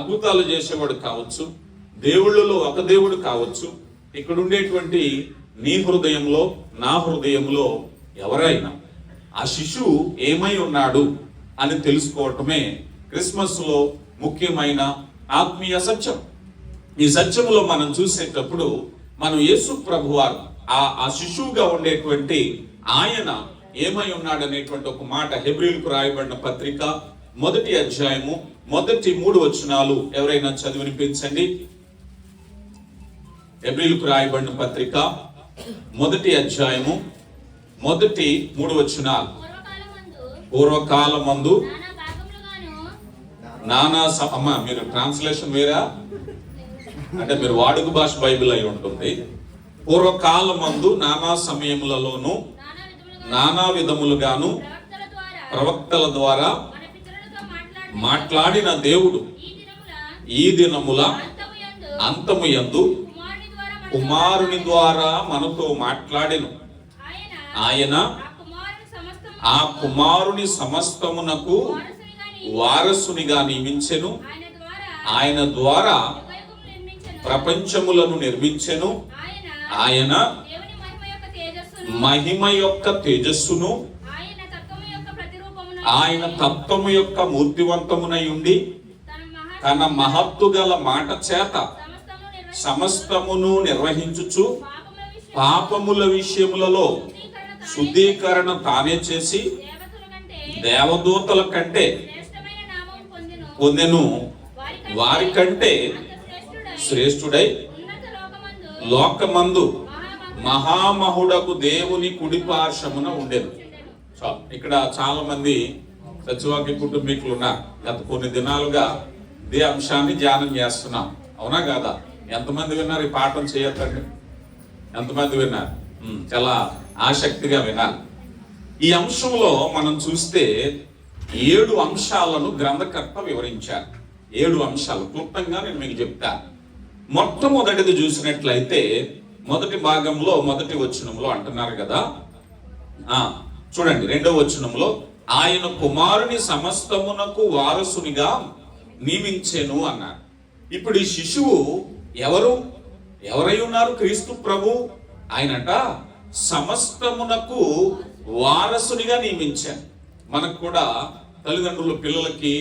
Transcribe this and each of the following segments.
అద్భుతాలు చేసేవాడు కావచ్చు, దేవుళ్ళలో ఒక దేవుడు కావచ్చు. ఇక్కడ ఉండేటువంటి నీ హృదయంలో నా హృదయంలో ఎవరైనా ఆ శిశువు ఏమై ఉన్నాడు అని తెలుసుకోవటమే క్రిస్మస్ లో ముఖ్యమైన ఆత్మీయ సత్యం. ఈ సత్యంలో మనం చూసేటప్పుడు మనం యేసు ప్రభువారు ఆ శిశువుగా ఉండేటువంటి ఆయన ఏమై ఉన్నాడు అనేటువంటి ఒక మాట హెబ్రీయులకు రాయబడిన పత్రిక 1వ అధ్యాయము మొదటి 3 వచనాలు ఎవరైనా చదివి వినిపించండి. హెబ్రీయులకు రాయబడిన పత్రిక 1వ అధ్యాయము మొదటి 3 వచనాలు. పూర్వకాలమందు నానా అమ్మ మీరు ట్రాన్స్లేషన్ వేరా అంటే మీరు వాడుక భాష బైబిల్ అయి ఉంటుంది. పూర్వకాలమందు నానా సమయములలోను నానా విధములుగాను ప్రవక్తల ద్వారా మాట్లాడిన దేవుడు ఈ దినముల అంతము యందు కుమారుని ద్వారా మనతో మాట్లాడెను. ఆయన ఆ కుమారుని సమస్తమునకు వారసునిగా నియమించెను. ఆయన ద్వారా ప్రపంచములను నిర్మించెను. ఆయన మహిమ యొక్క తేజస్సును ఆయన తత్వము యొక్క మూర్తివంతమునై ఉండి తన మహత్తు గల మాట చేత సమస్తమును నిర్వహించుచు పాపముల విషయములలో శుద్ధీకరణ తానే చేసి దేవదూతల కంటే పొందెను. వారికంటే శ్రేష్ఠుడై లోకమందు మహామహుడకు దేవుని కుడి పార్శ్వమున ఉండెను. ఇక్కడ చాలా మంది సత్యవాక్య కుటుంబీకులు ఉన్నారు. గత కొన్ని దినాలుగా ఇదే అంశాన్ని ధ్యానం చేస్తున్నాం. అవునా కాదా? ఎంతమంది విన్నారు? ఈ పాఠం చేయొద్దండి. ఎంతమంది విన్నారు? చాలా ఆసక్తిగా వినాలి. ఈ అంశంలో మనం చూస్తే 7 అంశాలను గ్రంథకర్త వివరించారు. 7 అంశాలు క్లుప్తంగా నేను మీకు చెప్తా. మొట్టమొదటిది చూసినట్లయితే మొదటి భాగంలో 1వ వచనంలో అంటున్నారు కదా, చూడండి 2వ వచనంలో ఆయన కుమారుని సమస్తమునకు వారసునిగా నియమించెను అన్నారు. ఇప్పుడు ఈ శిశువు ఎవరై ఉన్నారు? క్రీస్తు ప్రభు. ఆయనట సమస్తమునకు వారసునిగా నియమించాను. మనకు కూడా తల్లిదండ్రులు పిల్లలకి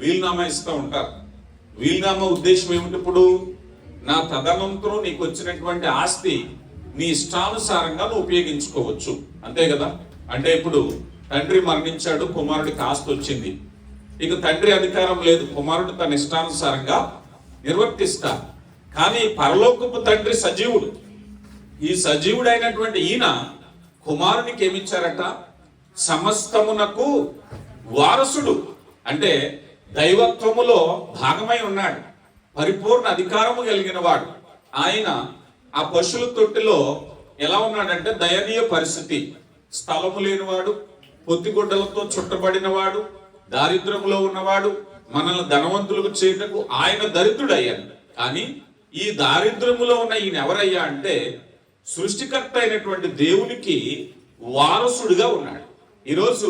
వీలునామా ఇస్తూ ఉంటారు. వీలునామా ఉద్దేశం ఏమిటి? ఇప్పుడు నా తదనంతరం నీకు వచ్చినటువంటి ఆస్తి నీ ఇష్టానుసారంగా నువ్వు ఉపయోగించుకోవచ్చు, అంతే కదా? అంటే ఇప్పుడు తండ్రి మరణించాడు, కుమారుడికి ఆస్తి వచ్చింది. ఇక తండ్రి అధికారం లేదు, కుమారుడు తన ఇష్టానుసారంగా నిర్వర్తిస్తారు. కానీ పరలోకపు తండ్రి సజీవుడు. ఈ సజీవుడైనటువంటి ఈయన కుమారునికి ఏమిచ్చారట? సమస్తమునకు వారసుడు. అంటే దైవత్వములో భాగమై ఉన్నాడు, పరిపూర్ణ అధికారము కలిగిన వాడు. ఆయన ఆ పశువుల తొట్టిలో ఎలా ఉన్నాడంటే దయనీయ పరిస్థితి, స్థలము లేనివాడు, పొత్తిగుడ్డలతో చుట్టబడిన వాడు, దారిద్రములో ఉన్నవాడు. మనల్ని ధనవంతులకు చేయటకు ఆయన దరిద్రుడయ్యాడు. కానీ ఈ దారిద్రములో ఉన్న ఈయన ఎవరయ్యా అంటే సృష్టికర్త అయినటువంటి దేవునికి వారసుడిగా ఉన్నాడు. ఈరోజు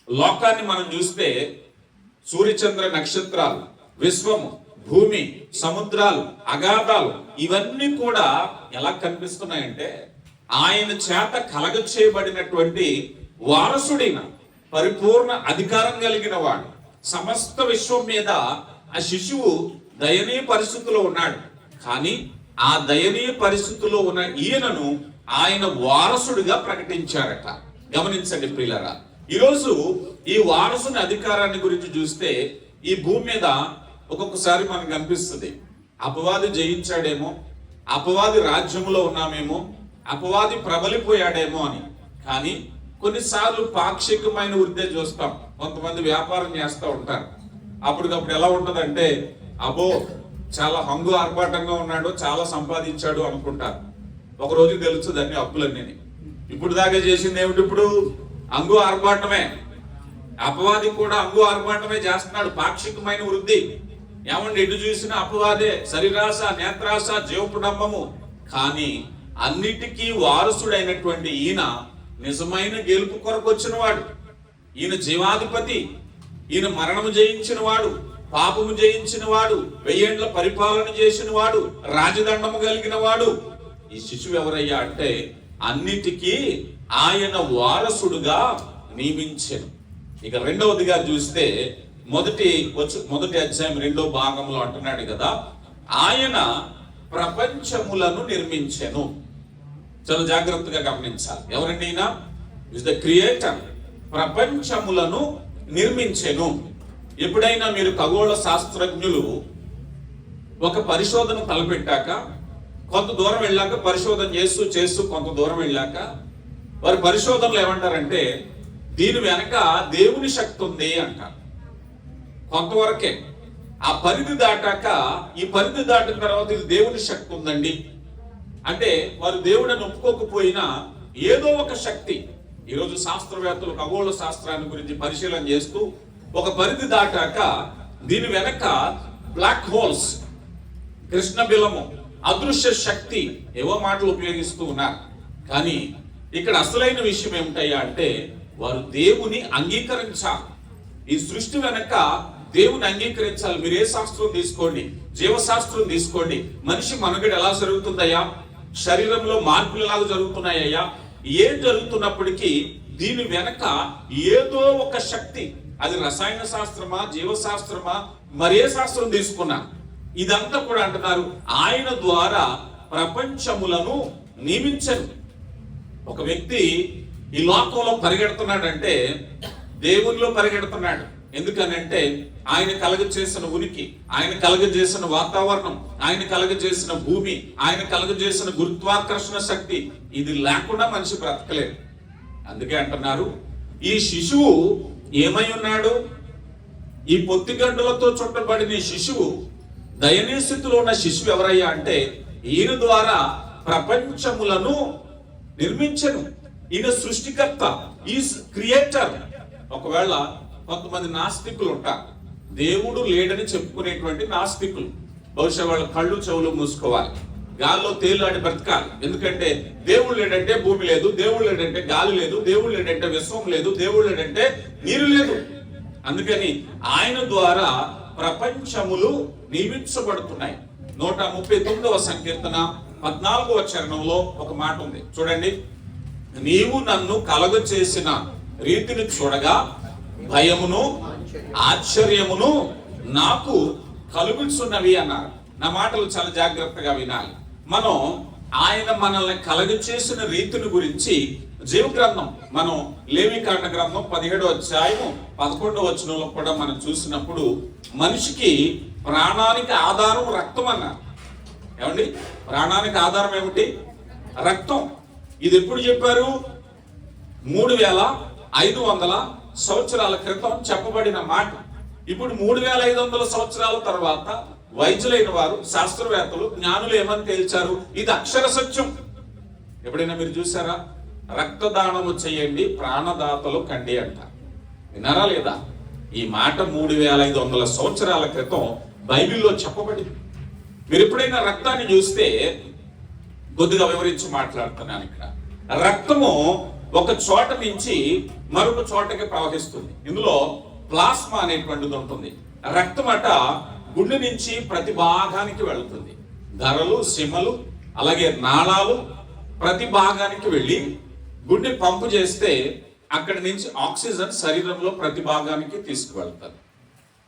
లోకాన్ని మనం చూస్తే సూర్యచంద్ర నక్షత్రాలు, విశ్వము, భూమి, సముద్రాలు, అగాధాలు ఇవన్నీ కూడా ఎలా కనిపిస్తున్నాయంటే ఆయన చేత కలగ చేయబడినటువంటి వారసుడైన పరిపూర్ణ అధికారం కలిగిన వాడు. సమస్త విశ్వం మీద ఆ శిశువు దయనీయ పరిస్థితిలో ఉన్నాడు. కానీ ఆ దయనీయ పరిస్థితుల్లో ఉన్న ఈయనను ఆయన వారసుడిగా ప్రకటించారట. గమనించండి ప్రియులారా, ఈరోజు ఈ వారసుని అధికారాన్ని గురించి చూస్తే ఈ భూమి మీద ఒక్కొక్కసారి మనకు అనిపిస్తుంది అపవాది జయించాడేమో, అపవాది రాజ్యంలో ఉన్నామేమో, అపవాది ప్రబలిపోయాడేమో అని. కానీ కొన్నిసార్లు పాక్షికమైన వృద్ధి చూస్తాం. కొంతమంది వ్యాపారం చేస్తూ ఉంటారు. అప్పటికప్పుడు ఎలా ఉంటుందంటే అబ్బో చాలా హంగు ఆర్భాటంగా ఉన్నాడు, చాలా సంపాదించాడు అనుకుంటారు. ఒకరోజు తెలుస్తుంది అన్ని అప్పులన్నీ. ఇప్పుడు దాకా చేసింది ఏమిటి? ఇప్పుడు అంగు ఆర్భాటమే. అపవాది కూడా అంగు ఆర్భాటమే చేస్తున్నాడు, పాక్షికమైన వృద్ధి. ఏమండి, ఎటు చూసినా అపవాదే, శరీరాశ, నేత్రాశ, జీవపుడంబము. కానీ అన్నిటికీ వారసుడైనటువంటి ఈయన నిజమైన గెలుపు కొరకు వచ్చిన వాడు. ఈయన జీవాధిపతి, ఈయన మరణము జయించిన వాడు, పాపము జయించిన వాడు, 1000 ఏండ్ల పరిపాలన చేసిన వాడు, రాజదండము కలిగిన వాడు. ఈ శిశువు ఎవరయ్యా అంటే అన్నిటికీ ఆయన వారసుడుగా నియమించెను. ఇక రెండవదిగా చూస్తే మొదటి అధ్యాయం 2వ భాగంలో అంటున్నాడు కదా, ఆయన ప్రపంచములను నిర్మించెను. చాలా జాగ్రత్తగా గమనించాలి. ఎవరండి ఈయన? Is the creator. ప్రపంచములను నిర్మించెను. ఎప్పుడైనా మీరు ఖగోళ శాస్త్రజ్ఞులు ఒక పరిశోధన తలపెట్టాక కొంత దూరం వెళ్ళాక, పరిశోధన చేస్తూ కొంత దూరం వెళ్ళాక వారి పరిశోధనలు ఏమంటారంటే దీని వెనక దేవుని శక్తి ఉంది అంటారు. కొంతవరకే. ఆ పరిధి దాటాక, ఈ పరిధి దాటిన తర్వాత ఇది దేవుని శక్తి ఉందండి అంటే వారు దేవుడిని ఒప్పుకోకపోయినా ఏదో ఒక శక్తి. ఈరోజు శాస్త్రవేత్తలు ఖగోళ శాస్త్రాన్ని గురించి పరిశీలన చేస్తూ ఒక పరిధి దాటాక దీని వెనక బ్లాక్ హోల్స్, కృష్ణ బిలము, అదృశ్య శక్తి ఏవో మాటలు ఉపయోగిస్తూ ఉన్నారు. కానీ ఇక్కడ అసలైన విషయం ఏమిటయ్యా అంటే వారు దేవుని అంగీకరించాలి. ఈ సృష్టి వెనక దేవుని అంగీకరించాలి. మీరు ఏ శాస్త్రం తీసుకోండి, జీవశాస్త్రం తీసుకోండి, మనిషి మనుగడ ఎలా జరుగుతుందయ్యా, శరీరంలో మార్పులు ఎలా జరుగుతున్నాయ్యా, ఏం జరుగుతున్నప్పటికీ దీని వెనక ఏదో ఒక శక్తి. అది రసాయన శాస్త్రమా, జీవశాస్త్రమా, మరే శాస్త్రం తీసుకున్నా ఇదంతా కూడా అంటున్నారు ఆయన ద్వారా ప్రపంచములను నియమించను. ఒక వ్యక్తి ఈ లోకంలో పరిగెడుతున్నాడంటే దేవునిలో పరిగెడుతున్నాడు. ఎందుకనంటే ఆయన కలగజేసిన ఉనికి, ఆయన కలగజేసిన వాతావరణం, ఆయన కలగజేసిన భూమి, ఆయన కలగజేసిన గురుత్వాకర్షణ శక్తి, ఇది లేకుండా మనిషి బ్రతకలేదు. అందుకే అంటున్నారు ఈ శిశువు ఏమై ఉన్నాడు? ఈ పొత్తిగడ్డలతో చుట్టబడిన ఈ శిశువు, దయనీయ స్థితిలో ఉన్న శిశువు ఎవరయ్యా అంటే ఈయన ద్వారా ప్రపంచములను నిర్మించను. ఈయన సృష్టికర్త, ఈజ్ క్రియేటర్. ఒకవేళ కొంతమంది నాస్తికులు ఉంటారు, దేవుడు లేడని చెప్పుకునేటువంటి నాస్తికులు. బహుశా వాళ్ళ కళ్ళు చెవులు మూసుకోవాలి, గాల్లో తేలాడి బ్రతకాలి. ఎందుకంటే దేవుడు లేడంటే భూమి లేదు, దేవుడు లేడంటే గాలి లేదు, దేవుడు లేడంటే విశ్వం లేదు, దేవుడు లేడంటే నీరు లేదు. అందుకని ఆయన ద్వారా ప్రపంచములు నియమించబడుతున్నాయి. 139వ సంకీర్తన 14వ చరణంలో ఒక మాట ఉంది చూడండి. నీవు నన్ను కలగ చేసిన రీతిని చూడగా భయమును ఆశ్చర్యమును నాకు కలుగుతున్నవి అన్నారు. నా మాటలు చాలా జాగ్రత్తగా వినాలి. మనం ఆయన మనల్ని కలగ చేసిన రీతిని గురించి జీవ గ్రంథం, మనం లేవికాండ గ్రంథం 17వ అధ్యాయము 11వ వచనంలో కూడా మనం చూసినప్పుడు మనిషికి ప్రాణానికి ఆధారం రక్తం అన్నారు. ఏమండి, ప్రాణానికి ఆధారం ఏమిటి? రక్తం. ఇది ఎప్పుడు చెప్పారు? 3500 సంవత్సరాల క్రితం చెప్పబడిన మాట. ఇప్పుడు 3500 సంవత్సరాల తర్వాత వైద్యులైన వారు, శాస్త్రవేత్తలు, జ్ఞానులు ఏమని తేల్చారు? ఇది అక్షర సత్యం. ఎప్పుడైనా మీరు చూసారా? రక్తదానము చేయండి, ప్రాణదాతలు కండి అంటారు. విన్నారా లేదా? ఈ మాట 3500 సంవత్సరాల క్రితం బైబిల్లో చెప్పబడింది. మీరు ఎప్పుడైనా రక్తాన్ని చూస్తే, కొద్దిగా వివరించి మాట్లాడుతున్నాను ఇక్కడ. రక్తము ఒక చోట నుంచి మరొక చోటకి ప్రవహిస్తుంది. ఇందులో ప్లాస్మా అనేటువంటిది ఉంటుంది. రక్తం అట గుండె నుంచి ప్రతి భాగానికి వెళుతుంది. ధరలు, సిమలు, అలాగే నాళాలు ప్రతి భాగానికి వెళ్ళి గుండె పంపు చేస్తే అక్కడి నుంచి ఆక్సిజన్ శరీరంలో ప్రతి భాగానికి తీసుకువెళ్తుంది.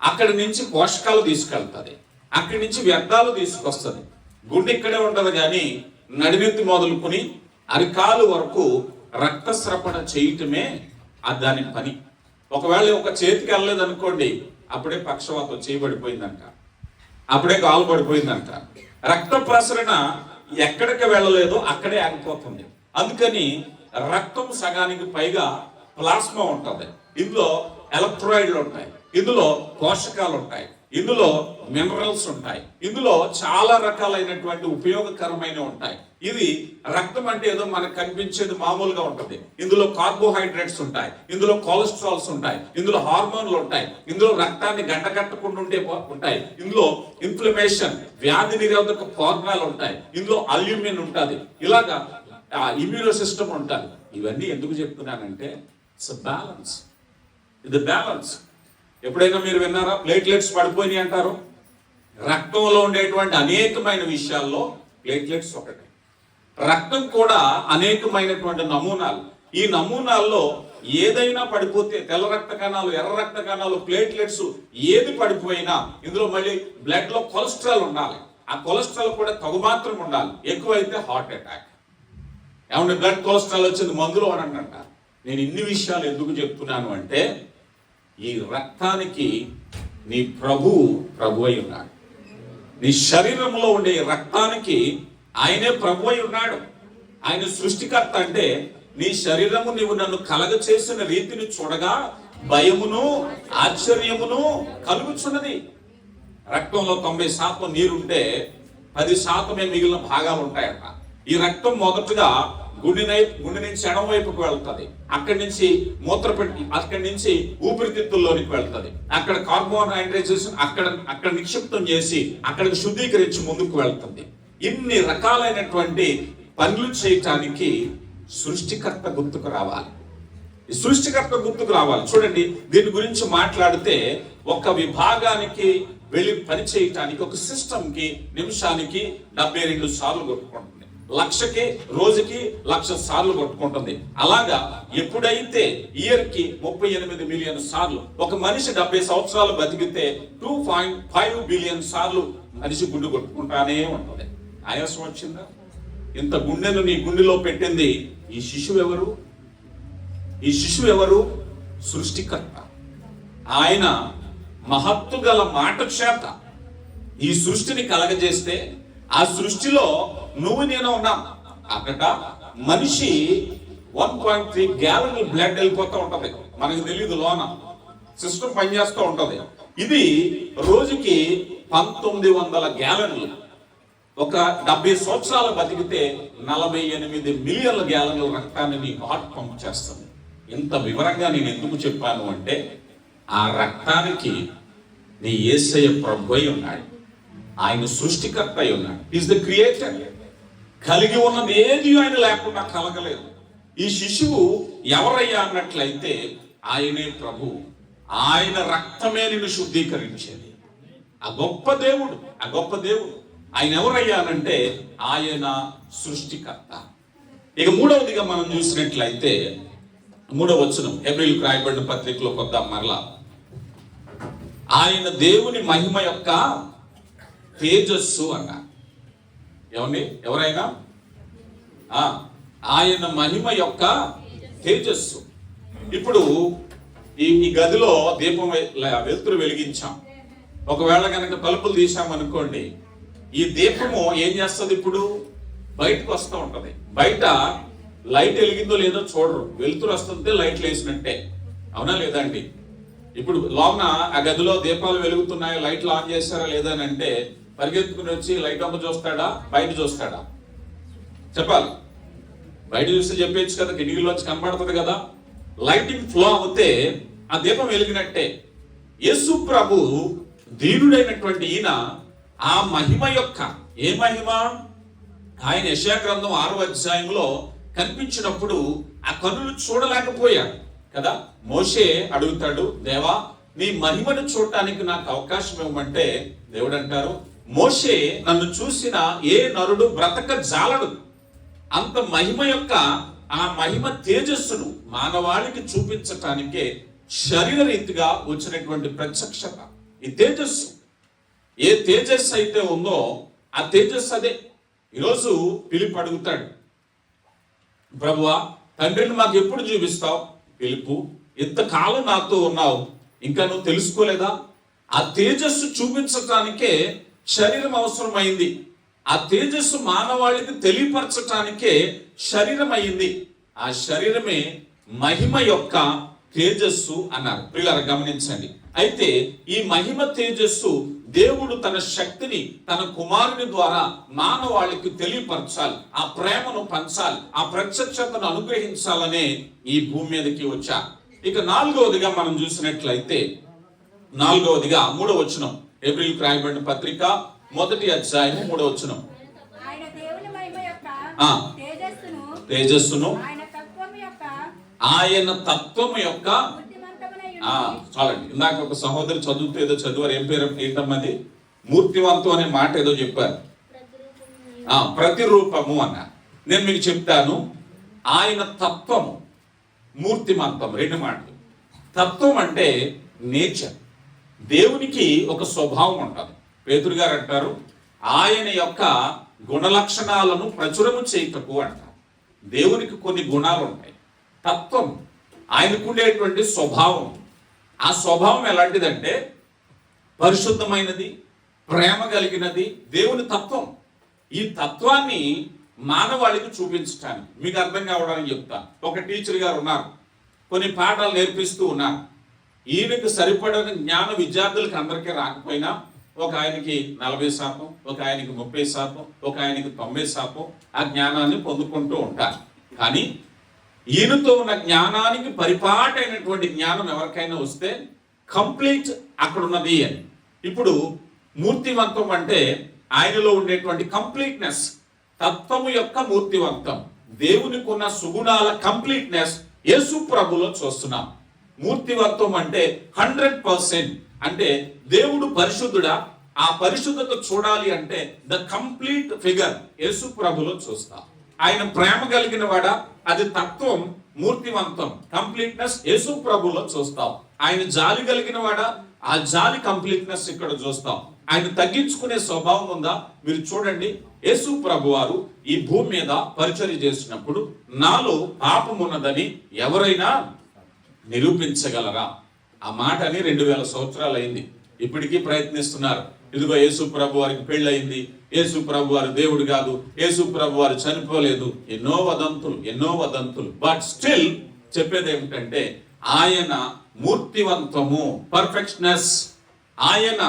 అక్కడి నుంచి పోషకాలు తీసుకెళ్తుంది. అక్కడి నుంచి వ్యర్థాలు తీసుకొస్తుంది. గుండె ఇక్కడే ఉండదు కానీ నడినెత్తి మొదలుకుని అరికాలు వరకు రక్తస్రవణ చేయటమే దాని పని. ఒకవేళ ఒక చేతికి వెళ్ళలేదు అనుకోండి, అప్పుడే పక్షవాతం చేయబడిపోయిందంట, అప్పుడే కాలు పడిపోయిందంట. రక్త ప్రసరణ ఎక్కడికి వెళ్ళలేదో అక్కడే ఆగిపోతుంది. అందుకని రక్తం సగానికి పైగా ప్లాస్మా ఉంటుంది. ఇందులో ఎలక్ట్రాయిడ్లు ఉంటాయి, ఇందులో పోషకాలు ఉంటాయి, ఇందులో మినరల్స్ ఉంటాయి, ఇందులో చాలా రకాలైనటువంటి ఉపయోగకరమైన ఉంటాయి. ఇది రక్తం అంటే ఏదో మనకు కనిపించేది మామూలుగా ఉంటుంది. ఇందులో కార్బోహైడ్రేట్స్ ఉంటాయి, ఇందులో కొలెస్ట్రాల్స్ ఉంటాయి, ఇందులో హార్మోన్లు ఉంటాయి, ఇందులో రక్తాన్ని గంటగట్టకుండా ఉంటాయి, ఇందులో ఇన్ఫ్లమేషన్, వ్యాధి నిరోధక ఫార్ములాలు ఉంటాయి, ఇందులో అల్యూమిన్ ఉంటుంది, ఇలాగా ఇమ్యూనో సిస్టమ్ ఉంటుంది. ఇవన్నీ ఎందుకు చెప్తున్నానంటే ఇట్స్ బ్యాలెన్స్. ఇది బ్యాలెన్స్. ఎప్పుడైనా మీరు విన్నారా ప్లేట్లెట్స్ పడిపోయినాయి అంటారు? రక్తంలో ఉండేటువంటి అనేకమైన విషయాల్లో ప్లేట్లెట్స్ ఒకటి. రక్తం కూడా అనేకమైనటువంటి నమూనాలు. ఈ నమూనాల్లో ఏదైనా పడిపోతే తెల్ల రక్త కణాలు, ఎర్ర రక్త కణాలు, ప్లేట్లెట్స్ ఏది పడిపోయినా ఇందులో మళ్ళీ బ్లడ్ లో కొలెస్ట్రాల్ ఉండాలి. ఆ కొలెస్ట్రాల్ కూడా తగుమాత్రం ఉండాలి. ఎక్కువైతే హార్ట్ అటాక్. ఏమంటే బ్లడ్ కొలెస్ట్రాల్ వచ్చింది మందులో అని అంట. నేను ఇన్ని విషయాలు ఎందుకు చెప్తున్నాను అంటే ఈ రక్తానికి నీ ప్రభు అయి ఉన్నాడు. నీ శరీరంలో ఉండే రక్తానికి ఆయనే ప్రభు అయి ఉన్నాడు. ఆయన సృష్టికర్త. అంటే నీ శరీరము నీవు నన్ను కలగ చేసిన రీతిని చూడగా భయమును ఆశ్చర్యమును కలుగుచున్నది. రక్తంలో 90% నీరుంటే 10% మిగిలిన భాగాలు ఉంటాయట. ఈ రక్తం మొదటగా గుండె నుంచి ఎడమ వైపుకు వెళ్తుంది. అక్కడి నుంచి మూత్రపెట్టి, అక్కడి నుంచి ఊపిరితిత్తుల్లోనికి వెళ్తుంది. అక్కడ కార్బోహైడ్రేట్స్ అక్కడ నిక్షిప్తం చేసి అక్కడికి శుద్ధీకరించి ముందుకు వెళ్తుంది. ఇన్ని రకాలైనటువంటి పనులు చేయటానికి సృష్టికర్త గుర్తుకు రావాలి. ఈ సృష్టికర్త గుర్తుకు రావాలి. చూడండి, దీని గురించి మాట్లాడితే ఒక విభాగానికి వెళ్ళి పని చేయటానికి ఒక సిస్టమ్ కి నిమిషానికి 72 సార్లు కొట్టుకుంటుంది. రోజుకి 1,00,000 సార్లు కొట్టుకుంటుంది. అలాగా ఎప్పుడైతే ఇయర్ కి 38 మిలియన్ సార్లు ఒక మనిషి 70 సంవత్సరాలు బతికితే 2.5 బిలియన్ సార్లు మనిషి గుండె కొట్టుకుంటానే ఉంటుంది. ఆయాసం వచ్చిందా? ఇంత గుండెను నీ గుండెలో పెట్టింది ఈ శిశువు ఎవరు? ఈ శిశువు ఎవరు? సృష్టికర్త. ఆయన మహత్తు గల మాట చేత ఈ సృష్టిని కలగజేస్తే ఆ సృష్టిలో నువ్వు నేను ఉన్నాం. అక్కడ మనిషి 1.3 గ్యాలన్ బ్లడ్ వెళ్ళిపోతూ ఉంటది. మనకు తెలియదు, లోన సిస్టమ్ పనిచేస్తూ ఉంటది. ఇది రోజుకి 1900 గ్యాలన్లు. ఒక 70 సంవత్సరాలు బతికితే 48 మిలియన్ల గ్యాలన్ల రక్తాన్ని నీ హార్ట్ పంప్ చేస్తుంది. ఇంత వివరంగా నేను ఎందుకు చెప్పాను అంటే ఆ రక్తానికి నీ యేసయ్య ప్రభు అయి ఉన్నాడు. ఆయన సృష్టికర్త అయి ఉన్నాడు. Is the creator. కలిగి ఉన్నది ఏది ఆయన లేకుండా కలగలేదు. ఈ శిశువు ఎవరయ్యా అన్నట్లయితే ఆయనే ప్రభు. ఆయన రక్తమే నిన్ను శుద్ధీకరించేది. ఆ గొప్ప దేవుడు ఆయన ఎవరయ్యా అనంటే ఆయన సృష్టికర్త. ఇక మూడవదిగా మనం చూసినట్లయితే 3వ వచనం హెబ్రీయులకు రాయబడిన పత్రికలో కొద్దాం మరలా. ఆయన దేవుని మహిమ యొక్క తేజస్సు అన్నారు. ఎవరైనా ఆయన మహిమ యొక్క తేజస్సు. ఇప్పుడు ఈ గదిలో దీపం వెలుతురు వెలిగించాం. ఒకవేళ కనుక తలుపులు తీసామనుకోండి, ఈ దీపము ఏం చేస్తుంది? ఇప్పుడు బయటకు వస్తూ ఉంటది. బయట లైట్ వెలిగిందో లేదో చూడరు. వెలుతురు వస్తుంటే లైట్లు వేసినట్టే, అవునా లేదా అండి? ఇప్పుడు లోన ఆ గదిలో దీపాలు వెలుగుతున్నాయో లైట్లు ఆన్ చేస్తారా లేదా అని అంటే పరిగెత్తుకుని వచ్చి లైట్ అమ్మ చూస్తాడా, బయట చూస్తాడా? చెప్పాలి. బయట చూస్తే చెప్పేచ్చు కదా, కిటికీలోంచి కనబడుతుంది కదా. లైటింగ్ ఫ్లో అవుతే ఆ దీపం వెలిగినట్టే. యేసు ప్రభు దీనుడైనటువంటి ఈయన ఆ మహిమ యొక్క ఏ మహిమ? ఆయన యెషయా గ్రంథం 6వ అధ్యాయంలో కనిపించినప్పుడు ఆ కనులు చూడలేకపోయాడు కదా. మోషే అడుగుతాడు, దేవా నీ మహిమను చూడటానికి నాకు అవకాశం ఇవ్వమంటే దేవుడు అంటారు, మోషే నన్ను చూసిన ఏ నరుడు బ్రతక జాలడు. అంత మహిమ యొక్క ఆ మహిమ తేజస్సును మానవాళికి చూపించటానికే శరీర రీతిగా వచ్చినటువంటి ప్రత్యక్షత ఈ తేజస్సు. ఏ తేజస్సు అయితే ఉందో ఆ తేజస్సు అదే. ఈరోజు ఫిలిప్ అడుగుతాడు, ప్రభువా తండ్రిని మాకు ఎప్పుడు చూపిస్తావు? ఫిలిప్పు, ఇంతకాలం నాతో ఉన్నావు, ఇంకా నువ్వు తెలుసుకోలేదా? ఆ తేజస్సు చూపించటానికే శరీరం అవసరమైంది. ఆ తేజస్సు మానవాళికి తెలియపరచటానికే శరీరం అయింది. ఆ శరీరమే మహిమ యొక్క తేజస్సు అన్నారు. ప్రియులారా గమనించండి. అయితే ఈ మహిమ తేజస్సు దేవుడు తన శక్తిని తన కుమారుని ద్వారా మానవాళికి తెలియపరచాలి, ఆ ప్రేమను పంచాలి, ఆ ప్రత్యక్షతను అనుగ్రహించాలనే ఈ భూమి మీదకి వచ్చారు. ఇక 4వదిగా మనం చూసినట్లయితే 3వ వచనం హెబ్రీయులకు రాయబడిన పత్రిక 1వ అధ్యాయం 3వ వచనం. తేజస్సును ఆయన తత్వము యొక్క చాలండి. ఇందాక ఒక సహోదరి చదువుతూ ఏదో చదివారు, ఏం పేరు ఏంటమ్మది, మూర్తివంతం అనే మాట ఏదో చెప్పారు. ప్రతిరూపము అన్న. నేను మీకు చెప్తాను, ఆయన తత్వము మూర్తిమంతం, రెండు మాటలు. తత్వం అంటే నేచర్, దేవునికి ఒక స్వభావం ఉంటుంది. పేతురు గారు అంటారు, ఆయన యొక్క గుణలక్షణాలను ప్రచురము చేయుటకు అంటారు. దేవునికి కొన్ని గుణాలు ఉంటాయి. తత్వం, ఆయనకు ఉండేటువంటి స్వభావం. ఆ స్వభావం ఎలాంటిదంటే పరిశుద్ధమైనది, ప్రేమ కలిగినది. దేవుని తత్వం. ఈ తత్వాన్ని మానవాళికి చూపించటానికి, మీకు అర్థం కావడానికి చెప్తాను. ఒక టీచర్ గారు ఉన్నారు, కొన్ని పాఠాలు నేర్పిస్తూ ఉన్నారు. ఈయనకు సరిపడిన జ్ఞాన విద్యార్థులకు అందరికీ రాకపోయినా, ఒక ఆయనకి 40%, ఒక ఆయనకి 30%, ఒక ఆయనకి 90% ఆ జ్ఞానాన్ని పొందుకుంటూ ఉంటారు. కానీ ఈయనతో ఉన్న జ్ఞానానికి పరిపాటైనటువంటి జ్ఞానం ఎవరికైనా వస్తే కంప్లీట్ అక్కడ ఉన్నది అని. ఇప్పుడు మూర్తివంతం అంటే ఆయనలో ఉండేటువంటి కంప్లీట్నెస్, తత్వము యొక్క మూర్తివంతం, దేవునికి ఉన్న సుగుణాల కంప్లీట్నెస్ యేసు ప్రభులో చూస్తున్నాం. మూర్తివంతం అంటే 100%. అంటే దేవుడు పరిశుద్ధుడా, ఆ పరిశుద్ధత చూడాలి అంటే ద కంప్లీట్ ఫిగర్ యేసు ప్రభులో చూస్తాం. ఆయన ప్రేమ కలిగిన వాడా, అది తత్వం మూర్తివంతం, కంప్లీట్నెస్ యేసు ప్రభులో చూస్తాం. ఆయన జాలి కలిగిన వాడా, ఆ జాలి కంప్లీట్నెస్ ఇక్కడ చూస్తాం. ఆయన తగ్గించుకునే స్వభావం ఉందా? మీరు చూడండి, యేసు ప్రభు వారు ఈ భూమి మీద పరిచర్య చేసినప్పుడు, నాలో పాపం ఉన్నదని ఎవరైనా నిరూపించగలరా? ఆ మాటని 2000 సంవత్సరాలు అయింది. ఇప్పటికీ ప్రయత్నిస్తున్నారు. ఇదిగో యేసు ప్రభు వారికి పెళ్ళయింది, యేసు ప్రభు వారు దేవుడు కాదు, యేసు ప్రభు వారు చనిపోలేదు, ఎన్నో వదంతులు. బట్ స్టిల్ చెప్పేది ఏమిటంటే ఆయన మూర్తివంతము, పర్ఫెక్షనెస్. ఆయన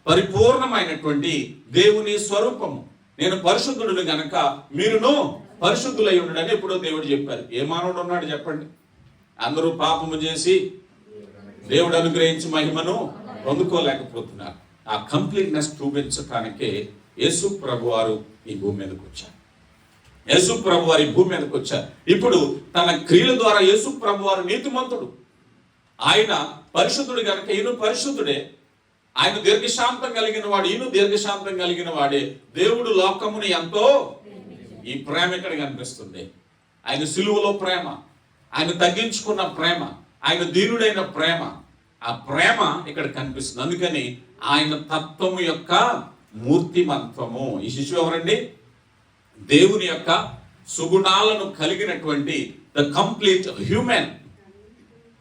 పరిపూర్ణమైనటువంటి దేవుని స్వరూపము. నేను పరిశుద్ధుడు గనక మీరును పరిశుద్ధులై ఉండడని ఎప్పుడో దేవుడు చెప్పారు. ఏ మానవుడు ఉన్నాడు చెప్పండి? అందరూ పాపము చేసి దేవుడు అనుగ్రహించి మహిమను పొందుకోలేకపోతున్నారు. ఆ కంప్లీట్నెస్ చూపించటానికే యేసు ప్రభు వారు ఈ భూమి మీదకి వచ్చారు. యేసు ప్రభు వారు ఈ భూమి మీదకి వచ్చారు. ఇప్పుడు తన క్రియల ద్వారా యేసు ప్రభు వారు నీతిమంతుడు, ఆయన పరిశుద్ధుడు కనుక ఈయన పరిశుద్ధుడే. ఆయన దీర్ఘశాంతం కలిగిన వాడు, ఈయన దీర్ఘశాంతం కలిగిన వాడే. దేవుడు లోకముని ఎంతో, ఈ ప్రేమ ఇక్కడ కనిపిస్తుంది. ఆయన సిలువలో ప్రేమ, ఆయన తగ్గించుకున్న ప్రేమ, ఆయన దీనుడైన ప్రేమ, ఆ ప్రేమ ఇక్కడ కనిపిస్తుంది. అందుకని ఆయన తత్వము యొక్క మూర్తిమంతము. ఈ శిశువు ఎవరండి? దేవుని యొక్క సుగుణాలను కలిగినటువంటి ద కంప్లీట్ హ్యూమన్.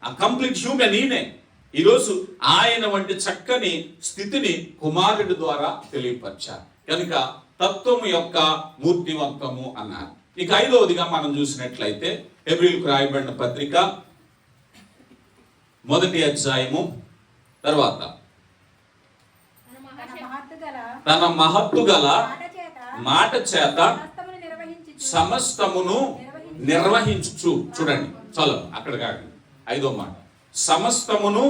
ఆ కంప్లీట్ హ్యూమన్ ఈయనే. ఈరోజు ఆయన వంటి చక్కని స్థితిని కుమారుడి ద్వారా తెలియపరిచారు కనుక తత్వము యొక్క మూర్తివంతము అన్నారు. ఇక 5వదిగా మనం చూసినట్లయితే హెబ్రీయులకు రాయబడిన పత్రిక 1వ అధ్యాయము తర్వాత తన మహత్తు గల మాట చేత సమస్తమును నిర్వహించుచు. చూడండి, చలో అక్కడ కాదు, 5వ మాట, సమస్తమును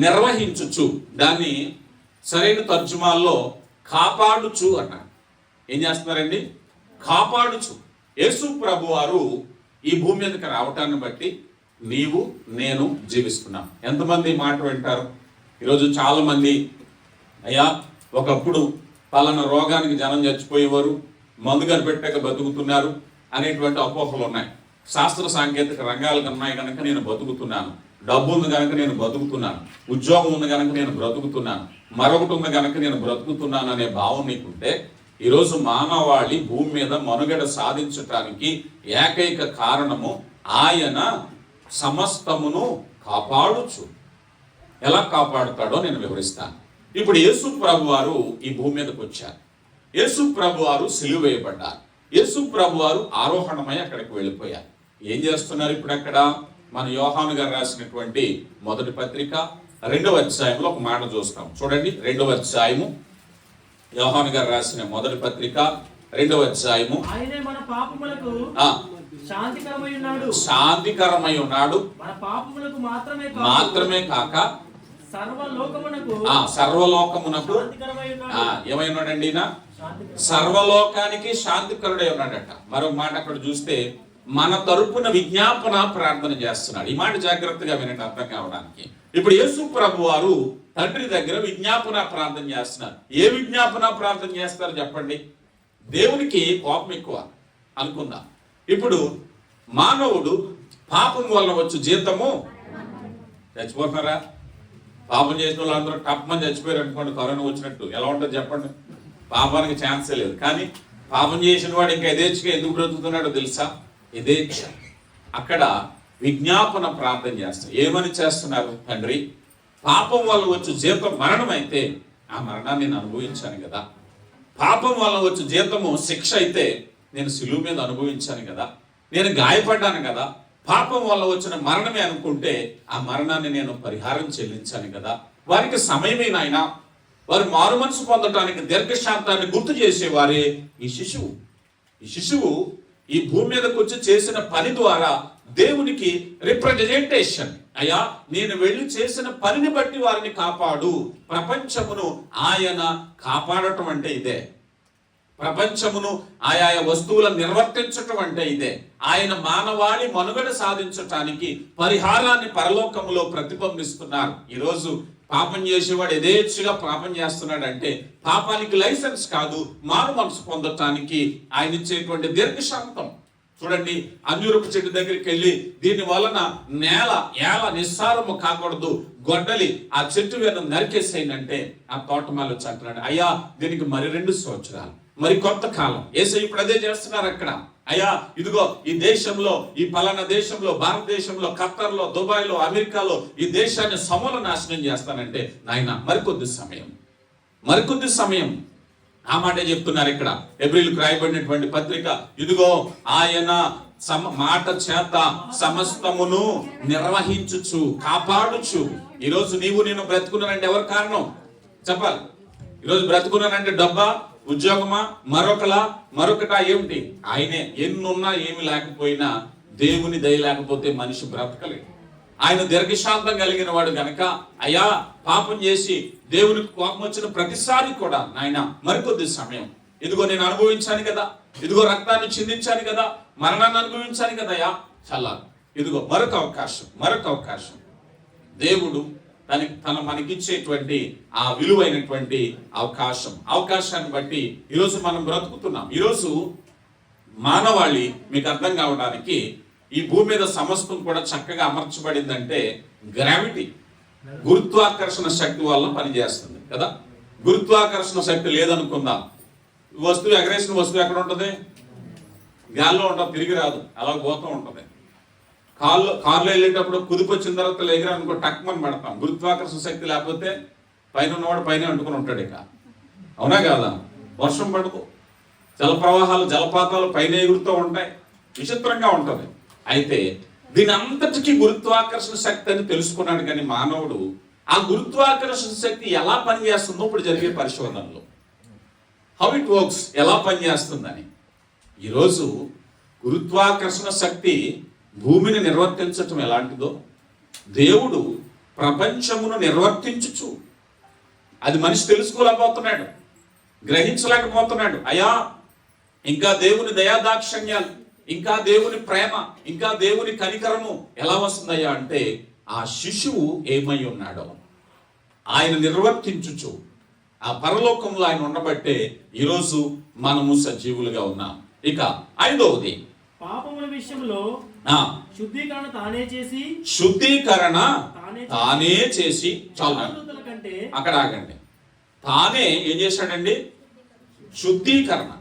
నిర్వహించుచు. దాన్ని సరైన తర్జుమాల్లో కాపాడుచు అన్నారు. ఏం చేస్తున్నారండి? కాపాడుచు. యేసు ప్రభు వారు ఈ భూమి మీదకి రావటాన్ని బట్టి నీవు నేను జీవిస్తున్నాం. ఎంతమంది మాట వింటారు? ఈరోజు చాలా మంది, అయ్యా ఒకప్పుడు పలానా రోగానికి జనం చచ్చిపోయేవారు, మందు కనిపెట్టాక బతుకుతున్నారు అనేటువంటి అపోహలు ఉన్నాయి. శాస్త్ర సాంకేతిక రంగాలు ఉన్నాయి కనుక నేను బతుకుతున్నాను, డబ్బు ఉంది కనుక నేను బతుకుతున్నాను, ఉద్యోగం ఉంది కనుక నేను బ్రతుకుతున్నాను, మరొకటి ఉంది కనుక నేను బ్రతుకుతున్నాను అనే భావం నీకుంటే, ఈరోజు మానవాళి భూమి మీద మనుగడ సాధించటానికి ఏకైక కారణము ఆయన సమస్తమును కాపాడుచు. ఎలా కాపాడుతాడో నేను వివరిస్తాను. ఇప్పుడు యేసు ప్రభు వారు ఈ భూమి మీదకి వచ్చారు. యేసు ప్రభు వారు సిలువ వేయబడ్డారు. యేసు ప్రభు వారు ఆరోహణమై అక్కడికి వెళ్ళిపోయారు. ఏం చేస్తున్నారు ఇప్పుడు అక్కడ? మన యోహాను గారు రాసినటువంటి మొదటి పత్రిక 2వ అధ్యాయంలో ఒక మాట చూస్తాం. చూడండి, 2వ అధ్యాయము, యోహాను గారు రాసిన మొదటి పత్రిక 2వ అధ్యాయము. ఆయనే మన పాపములకు శాంతికరమై ఉన్నాడు, మన పాపములకు మాత్రమే కాక సర్వలోకమునకు ఏమై ఉన్నాడండి? సర్వలోకానికి శాంతికరుడై ఉన్నాడట. మరొక మాట అక్కడ చూస్తే మన తరపున విజ్ఞాపన ప్రార్థన చేస్తున్నాడు. ఈ మాట జాగ్రత్తగా వినండి అర్థం కావడానికి. ఇప్పుడు యేసు ప్రభు వారు తండ్రి దగ్గర విజ్ఞాపన ప్రార్థన చేస్తున్నారు. ఏ విజ్ఞాపన ప్రార్థన చేస్తారు చెప్పండి? దేవునికి కోపం ఎక్కువ అనుకుందాం. ఇప్పుడు మానవుడు పాపం వల్ల వచ్చు జీతము, చచ్చిపోతున్నారా? పాపం చేసిన వాళ్ళందరూ టప్మని చచ్చిపోయారు అనుకోండి, కరోనా వచ్చినట్టు ఎలా ఉంటుంది చెప్పండి? పాపానికి ఛాన్సే లేదు. కానీ పాపం చేసిన వాడు ఇంకా యథేచ్ఛగా ఎందుకు బ్రతుకుతున్నాడో తెలుసా? యథేచ్ఛ. అక్కడ విజ్ఞాపన ప్రార్థన చేస్తారు. ఏమని చేస్తున్నారు? తండ్రి, పాపం వల్ల వచ్చు జీతం మరణం అయితే ఆ మరణాన్ని నేను అనుభవించాను కదా. పాపం వల్ల వచ్చు జీతము శిక్ష అయితే నేను సిలువ మీద అనుభవించాను కదా. నేను గాయపడ్డాను కదా. పాపం వల్ల వచ్చిన మరణమే అనుకుంటే ఆ మరణాన్ని నేను పరిహారం చెల్లించాను కదా. వారికి సమయమే నాయనా, వారు మారు మనసు పొందటానికి దీర్ఘశాంతాన్ని గుర్తు చేసేవారే ఈ శిశువు. ఈ శిశువు ఈ భూమి మీదకి వచ్చి చేసిన పని ద్వారా దేవునికి రిప్రజెంటేషన్. అయ్యా, నేను వెళ్ళి చేసిన పనిని బట్టి వారిని కాపాడు. ప్రపంచమును ఆయన కాపాడటం అంటే ఇదే. ప్రపంచమును ఆయా వస్తువులను నిర్వర్తించటం అంటే ఇదే. ఆయన మానవాళి మనుగడ సాధించటానికి పరిహారాన్ని పరలోకములో ప్రతిబింబిస్తున్నారు. ఈరోజు పాపం చేసేవాడు యథేచ్ఛగా పాపం చేస్తున్నాడంటే పాపానికి లైసెన్స్ కాదు, మారు మనసు పొందటానికి ఆయన ఇచ్చేటువంటి దీర్ఘశాంతం. చూడండి, అంజూరపు చెట్టు దగ్గరికి వెళ్ళి దీని వలన ఏల నిస్సారము కాకూడదు, గొడ్డలి ఆ చెట్టు మీద నరికేసేయంటే ఆ తోటమాలి వచ్చి అంటున్నాడు, అయ్యా దీనికి మరి 2 సంవత్సరాలు, మరి కొంత కాలం. యేసయ్య ఇప్పుడు అదే చేస్తున్నారు అక్కడ. అయ్యా ఇదిగో ఈ దేశంలో, ఈ పలానా దేశంలో, భారతదేశంలో, ఖత్తర్లో, దుబాయ్లో, అమెరికాలో ఈ దేశాన్ని సమూల నాశనం చేస్తానంటే నాయన మరికొద్ది సమయం. ఆ మాటే చెప్తున్నారు ఇక్కడ. ఎబ్రిల్కు రాయబడినటువంటి పత్రిక, ఇదిగో ఆయన మాట చేత సమస్తమును నిర్వహించుచు కాపాడుచు. ఈరోజు నీవు నేను బ్రతుకున్నానంటే ఎవరు కారణం చెప్పాలి? ఈరోజు బ్రతుకున్నానంటే డబ్బా, ఉద్యోగమా, మరొకటా ఏమిటి? ఆయనే. ఎన్నున్నా ఏమి లేకపోయినా దేవుని దయ లేకపోతే మనిషి బ్రతకలేడు. ఆయన దీర్ఘశాంతం కలిగిన వాడు గనక, అయ్యా పాపం చేసి దేవునికి కోపం వచ్చిన ప్రతిసారి కూడా నాయన మరికొద్ది సమయం, ఇదిగో నేను అనుభవించాను కదా, ఇదిగో రక్తాన్ని చిందించాను కదా, మరణాన్ని అనుభవించాను కదా, అయ్యా చల్లారు, ఇదిగో మరొక అవకాశం. దేవుడు మనకిచ్చేటువంటి ఆ విలువైనటువంటి అవకాశాన్ని బట్టి ఈరోజు మనం బ్రతుకుతున్నాం. ఈరోజు మానవాళి మీకు అర్థం కావడానికి ఈ భూమి మీద సమస్తం కూడా చక్కగా అమర్చబడిందంటే గ్రావిటీ, గురుత్వాకర్షణ శక్తి వల్ల పనిచేస్తుంది కదా. గురుత్వాకర్షణ శక్తి లేదనుకుందాం, వస్తువు ఎగరేసిన వస్తువు ఎక్కడ ఉంటుంది? గాల్లో ఉంటుంది, తిరిగి రాదు, అలా పోతూ ఉంటుంది. కారులో వెళ్ళేటప్పుడు కుదుపు వచ్చిన తర్వాత ఎగిరానుకో టక్మని పడతాం. గురుత్వాకర్షణ శక్తి లేకపోతే పైన ఉన్నవాడు పైన అంటుకుని ఉంటాడు. ఇక అవునా కాదా? వర్షం పడదు, జలప్రవాహాలు, జలపాతాలు పైన ఎగురుతూ ఉంటాయి, విచిత్రంగా ఉంటుంది. అయితే దీని అంతటికీ గురుత్వాకర్షణ శక్తి అని తెలుసుకున్నాడు. కానీ మానవుడు ఆ గురుత్వాకర్షణ శక్తి ఎలా పనిచేస్తుందో ఇప్పుడు జరిగే పరిశోధనలు, హౌ ఇట్ వర్క్స్, ఎలా పనిచేస్తుందని. ఈరోజు గురుత్వాకర్షణ శక్తి భూమిని నిర్వర్తించటం ఎలాంటిదో దేవుడు ప్రపంచమును నిర్వర్తించుచు, అది మనిషి తెలుసుకోలేకపోతున్నాడు, గ్రహించలేకపోతున్నాడు. అయ్యా ఇంకా దేవుని దయాదాక్షణ్యాలు, ఇంకా దేవుని ప్రేమ, ఇంకా దేవుని కనికరము ఎలా వస్తుందయ్యా అంటే ఆ శిశువు ఏమై ఉన్నాడో ఆయన నిర్వర్తించుచు ఆ పరలోకంలో ఆయన ఉండబట్టే ఈరోజు మనము సజీవులుగా ఉన్నాం. ఇక 5వది, పాపముల విషయంలో శుద్ధీకరణ తానే చేసి చాలు. అక్కడ ఆగండి. తానే ఏం చేశాడండి? శుద్ధీకరణ.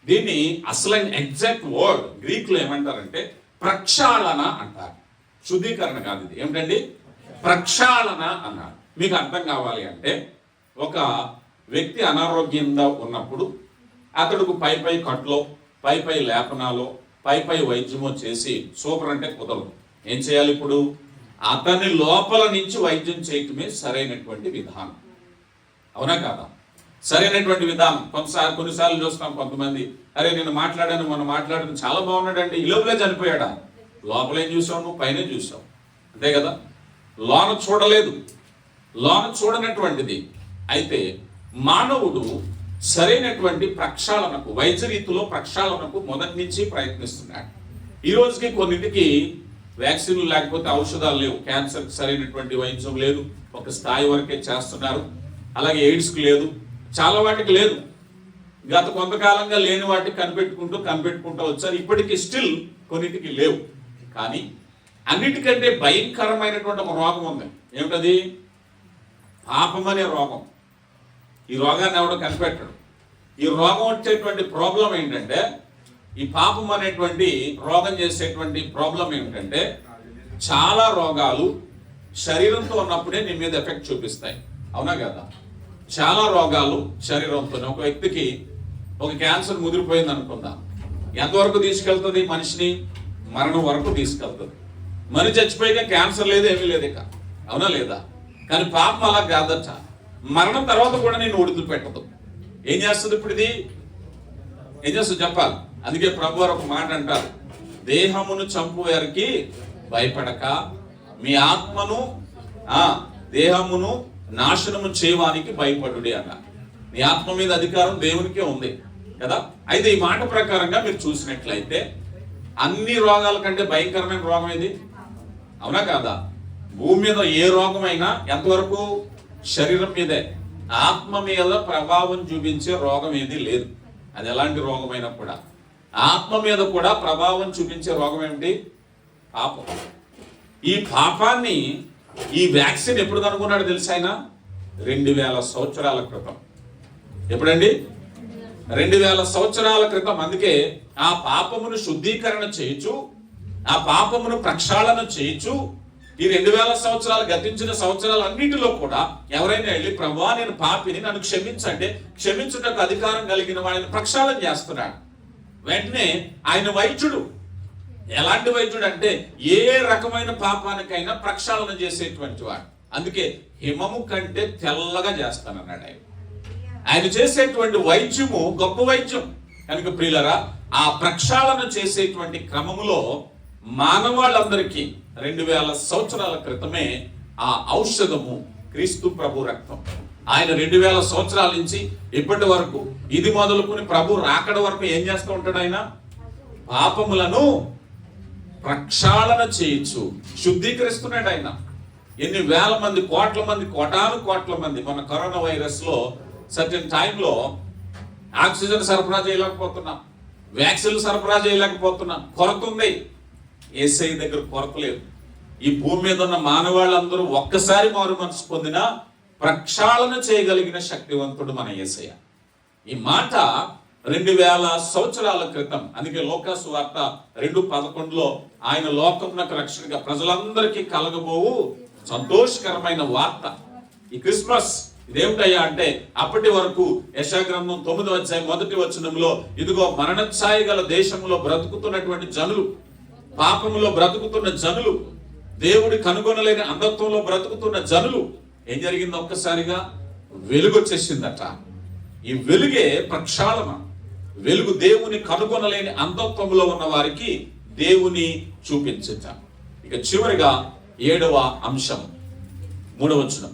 దీన్ని అసలైన ఎగ్జాక్ట్ వర్డ్ గ్రీక్ లో ఏమంటారంటే ప్రక్షాళన అంటారు. శుద్ధీకరణ కాదు ఇది. ఏమిటండి? ప్రక్షాళన అన్నారు. మీకు అర్థం కావాలి అంటే, ఒక వ్యక్తి అనారోగ్యంగా ఉన్నప్పుడు అతడుకు పై కట్లో, పై లేపనాలో, పై వైద్యమో చేసి సూపర్ అంటే కుదరదు. ఏం చేయాలి? ఇప్పుడు అతని లోపల నుంచి వైద్యం చేయటమే సరైనటువంటి విధానం. అవునా కాదా? సరైనటువంటి విధానం. కొన్నిసార్లు చూస్తాం కొంతమంది, అరే నేను మొన్న మాట్లాడాను చాలా బాగున్నాడండి, ఈ లోపలే చనిపోయాడా? లోపల ఏం చూసావు నువ్వు? పైన చూసావు, అంతే కదా. లోన చూడలేదు, లోన చూడనటువంటిది. అయితే మానవుడు సరైనటువంటి ప్రక్షాళనకు, వైద్య రీతిలో ప్రక్షాళనకు మొదటి నుంచి ప్రయత్నిస్తున్నాడు. ఈ రోజుకి కొన్నింటికి వ్యాక్సిన్లు లేకపోతే ఔషధాలు లేవు. క్యాన్సర్కి సరైనటువంటి వైద్యం లేదు, ఒక స్థాయి వరకే చేస్తున్నారు. అలాగే ఎయిడ్స్కి లేదు, చాలా వాటికి లేదు. గత కొంతకాలంగా లేని వాటికి కనిపెట్టుకుంటూ వచ్చారు. ఇప్పటికీ స్టిల్ కొన్నిటికి లేవు. కానీ అన్నిటికంటే భయంకరమైనటువంటి ఒక రోగం ఉంది. ఏమిటది? పాపం అనే రోగం. ఈ రోగాన్ని ఎవడో కనిపెట్టడు. ఈ రోగం వచ్చేటువంటి ప్రాబ్లం ఏంటంటే, ఈ పాపం అనేటువంటి రోగం చేసేటువంటి ప్రాబ్లం ఏమిటంటే, చాలా రోగాలు శరీరంతో ఉన్నప్పుడే నీ మీద ఎఫెక్ట్ చూపిస్తాయి. అవునా కదా? చాలా రోగాలు శరీరంతోనే. ఒక వ్యక్తికి ఒక క్యాన్సర్ ముదిరిపోయింది అనుకుందాం, ఎంతవరకు తీసుకెళ్తుంది? మనిషిని మరణం వరకు తీసుకెళ్తుంది. మనిషి చచ్చిపోయాక క్యాన్సర్ లేదు, ఏమీ లేదు ఇక. అవునా లేదా? కానీ పాపం అలా కాదట. మరణం తర్వాత కూడా నేను వదిలిపెట్టదు. ఏం చేస్తుంది? ఇప్పుడు ఇది ఏం చేస్తుంది చెప్పాలి. అందుకే ప్రభు వారు ఒక మాట అంటారు, దేహమును చంపువారికి భయపడక మీ ఆత్మను దేహమును నాశనము చేయడానికి భయపడుడి అన్న. నీ ఆత్మ మీద అధికారం దేవునికే ఉంది కదా. అయితే ఈ మాట ప్రకారంగా మీరు చూసినట్లయితే అన్ని రోగాల కంటే భయంకరమైన రోగం ఇది. అవునా కాదా? భూమి మీద ఏ రోగమైనా ఎంతవరకు శరీరం మీదే, ఆత్మ మీద ప్రభావం చూపించే రోగం ఏది లేదు. అది ఎలాంటి రోగమైనా కూడా ఆత్మ మీద కూడా ప్రభావం చూపించే రోగం ఏమిటి? పాపం. ఈ పాపాన్ని ఈ వ్యాక్సిన్ ఎప్పుడు కనుగొన్నాడు తెలుసా ఆయన? 2000 సంవత్సరాల క్రితం. ఎప్పుడండి? 2000 సంవత్సరాల క్రితం. అందుకే ఆ పాపమును శుద్ధీకరణ చేయొచ్చు, ఆ పాపమును ప్రక్షాళన చేయొచ్చు. ఈ 2000 సంవత్సరాలు గతించిన సంవత్సరాలు అన్నిటిలో కూడా ఎవరైనా వెళ్ళి ప్రభువా నేను పాపిని, నన్ను క్షమించండి, క్షమించుటకు అధికారం కలిగిన వాడిని ప్రక్షాళన చేస్తున్నాడు. వెంటనే ఆయన వైద్యుడు. ఎలాంటి వైద్యుడు అంటే ఏ రకమైన పాపానికైనా ప్రక్షాళన చేసేటువంటి వాడు. అందుకే హిమము కంటే తెల్లగా చేస్తానన్నాడు ఆయన. ఆయన చేసేటువంటి వైద్యము గొప్ప వైద్యం. కనుక ప్రియులరా, ఆ ప్రక్షాళన చేసేటువంటి క్రమములో మానవాళ్ళందరికీ 2000 సంవత్సరాల క్రితమే ఆ ఔషధము క్రీస్తు ప్రభు రక్తం. ఆయన 2000 సంవత్సరాల నుంచి ఇప్పటి వరకు, ఇది మొదలుకొని ప్రభు రాకడ వరకు ఏం చేస్తూ ఉంటాడు? ఆయన పాపములను ప్రక్షాళన చేయొచ్చు, శుద్ధీకరిస్తున్నాడు ఆయన. ఎన్ని వేల మంది, కోట్ల మంది, కోట్ల మంది మన కరోనా వైరస్ లో సర్టెన్ టైంలో ఆక్సిజన్ సరఫరా చేయలేకపోతున్నాం, వ్యాక్సిన్లు సరఫరా చేయలేకపోతున్నాం. కొరత ఉంది. యేసయ్య దగ్గర కొరత లేదు. ఈ భూమి మీద ఉన్న మానవాళ్ళందరూ ఒక్కసారి మారు మనసు పొందినా ప్రక్షాళన చేయగలిగిన శక్తివంతుడు మన యేసయ్య. ఈ మాట 2000 సంవత్సరాల క్రితం. అందుకే లోకాసు వార్త 2:11లో ఆయన లోకమునకు రక్షణగా ప్రజలందరికీ కలగబోవు సంతోషకరమైన వార్త. ఈ క్రిస్మస్ ఇదేమిటయ్యా అంటే, అప్పటి వరకు యెషయా గ్రంథం 9వ అధ్యాయం 1వ వచనంలో, ఇదిగో మరణఛాయ గల దేశంలో బ్రతుకుతున్నటువంటి జనులు, పాపములో బ్రతుకుతున్న జనులు, దేవుడి కనుగొనలేని అంధత్వంలో బ్రతుకుతున్న జనులు, ఏం జరిగింది? ఒక్కసారిగా వెలుగు వచ్చేసిందట. ఈ వెలుగే ప్రక్షాళన. వెలుగు దేవుని కనుగొనలేని అంధత్వంలో ఉన్న వారికి దేవుని చూపించట. ఇక చివరిగా 7వ అంశం 3వ వచనం,